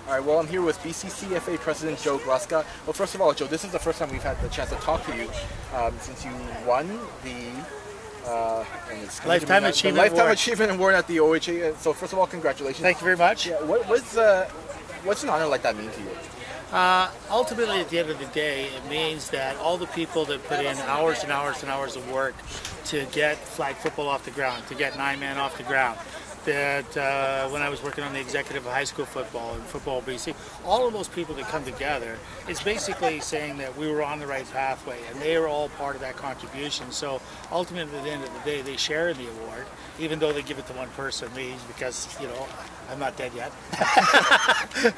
All right, well, I'm here with BCCFA President Joe Gluska. Well, first of all, Joe, this is the first time we've had the chance to talk to you since you won the Lifetime Achievement Award at the OHA. So first of all, congratulations. Thank you very much. Yeah, what's an honor like that mean to you? Ultimately, at the end of the day, it means that all the people that put in hours and hours and hours of work to get flag football off the ground, to get 9-man off the ground, that when I was working on the executive of high school football and football BC, all of those people that come together, it's basically saying that we were on the right pathway and they were all part of that contribution. So ultimately, at the end of the day, they share in the award, even though they give it to one person, me, because, you know, I'm not dead yet.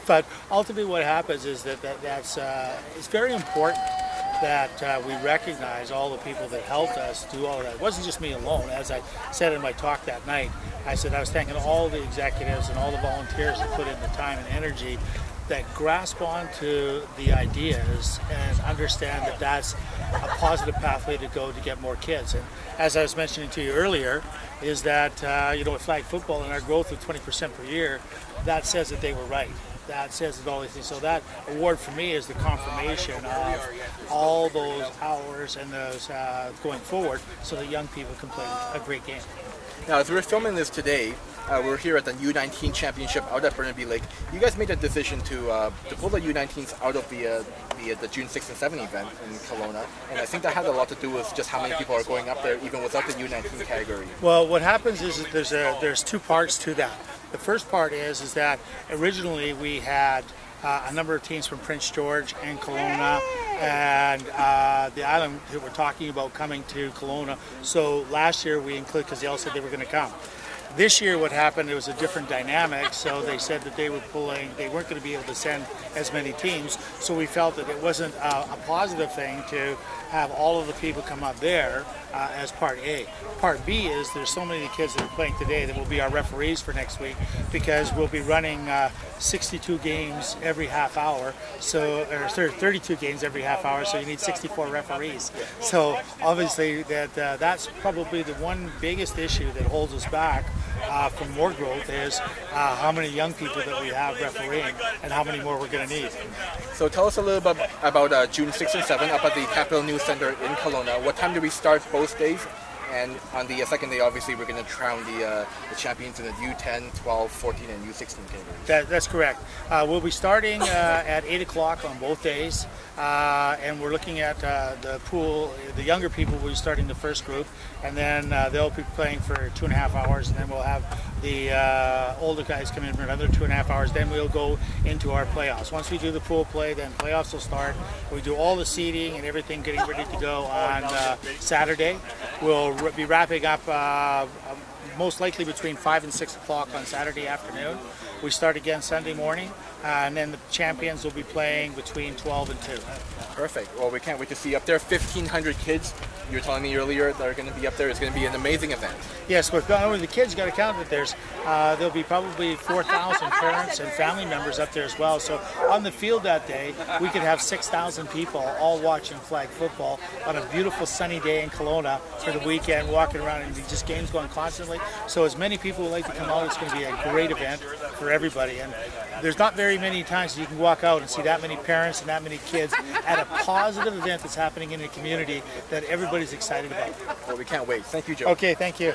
But ultimately what happens is that's it's very important that we recognize all the people that helped us do all of that. It wasn't just me alone. As I said in my talk that night, I said I was thanking all the executives and all the volunteers that put in the time and energy that grasp onto the ideas and understand that that's a positive pathway to go to get more kids. And as I was mentioning to you earlier, is that you know, with flag football and our growth of 20% per year, that says that they were right. That says that all these things. So that award for me is the confirmation of all those hours and those going forward, so that young people can play a great game. Now, as we're filming this today, we're here at the U19 Championship out at Burnaby Lake. You guys made a decision to pull the U19s out of the June 6 and 7 event in Kelowna, and I think that had a lot to do with just how many people are going up there, even without the U19 category. Well, what happens is that there's two parts to that. The first part is that originally we had a number of teams from Prince George and Kelowna and the island that we're talking about coming to Kelowna. So last year we included, because they all said they were going to come. This year what happened, it was a different dynamic, so they said that they weren't going to be able to send as many teams, so we felt that it wasn't a positive thing to have all of the people come up there as part A. Part B is there's so many kids that are playing today that will be our referees for next week, because we'll be running 62 games every half hour, so or 32 games every half hour, so you need 64 referees. So obviously that's probably the one biggest issue that holds us back from more growth is how many young people that we have refereeing and how many more we're going to need. So tell us a little bit about June 6 and 7 up at the Capital News Center in Kelowna. What time do we start both days? And on the second day, obviously, we're going to crown the champions in the U10, 12, 14, and U16 categories. That's correct. We'll be starting at 8 o'clock on both days, and we're looking at the pool. The younger people will be starting the first group, and then they'll be playing for 2.5 hours, and then we'll have the older guys come in for another 2.5 hours. Then we'll go into our playoffs. Once we do the pool play, then playoffs will start. We do all the seating and everything, getting ready to go on Saturday. We'll be wrapping up most likely between 5 and 6 o'clock on Saturday afternoon. We start again Sunday morning, and then the champions will be playing between 12 and 2. Perfect. Well, we can't wait to see you up there. 1,500 kids, you were telling me earlier, that are going to be up there. It's going to be an amazing event. Yes, but not only the kids, got to count that there'll be probably 4,000 parents and family members up there as well. So on the field that day, we could have 6,000 people all watching flag football on a beautiful sunny day in Kelowna for the weekend, walking around, and just games going constantly. So as many people would like to come out, it's going to be a great event for everybody. And there's not very many times you can walk out and see that many parents and that many kids at a positive event that's happening in the community that everybody's excited about. Well, we can't wait. Thank you, Joe. Okay, thank you.